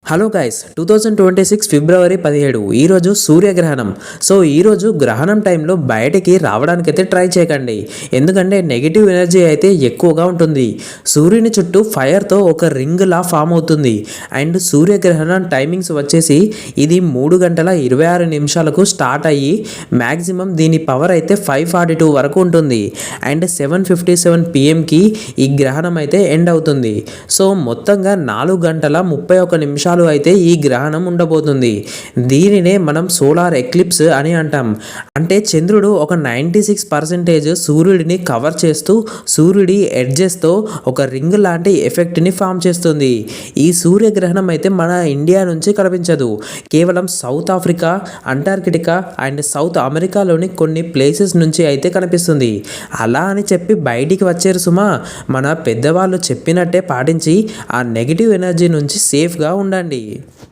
Hello guys 2026 ఫిబ్రవరి 17 ఈరోజు సూర్యగ్రహణం. So ఈరోజు గ్రహణం టైంలో బయటికి రావడానికైతే ట్రై చేయకండి, ఎందుకంటే నెగిటివ్ ఎనర్జీ అయితే ఎక్కువగా ఉంటుంది. సూర్యుని చుట్టూ ఫైర్తో ఒక రింగ్ లా ఫామ్ అవుతుంది. అండ్ సూర్యగ్రహణం టైమింగ్స్ వచ్చేసి ఇది 3 గంటల 26 నిమిషాలకు స్టార్ట్ అయ్యి మ్యాక్సిమం దీని పవర్ అయితే 542 వరకు ఉంటుంది. అండ్ 7:57 పిఎంకి ఈ గ్రహణం అయితే ఎండ్ అవుతుంది. సో మొత్తంగా 4 గంటల 31 నిమిషాలు అయితే ఈ గ్రహణం ఉండబోతుంది. దీనినే మనం సోలార్ ఎక్లిప్స్ అని అంటాం. అంటే చంద్రుడు ఒక 96% సూర్యుడిని కవర్ చేస్తూ సూర్యుడి ఎడ్జెస్తో ఒక రింగ్ లాంటి ఎఫెక్ట్ని ఫామ్ చేస్తుంది. ఈ సూర్యగ్రహణం అయితే మన ఇండియా నుంచి కనిపించదు, కేవలం south Africa, Antarctica and south అమెరికాలోని కొన్ని ప్లేసెస్ నుంచి అయితే కనిపిస్తుంది. అలా అని చెప్పి బయటికి వచ్చారు సుమా, మన పెద్దవాళ్ళు చెప్పినట్టే పాటించి ఆ నెగిటివ్ ఎనర్జీ నుంచి సేఫ్గా ఉండండి.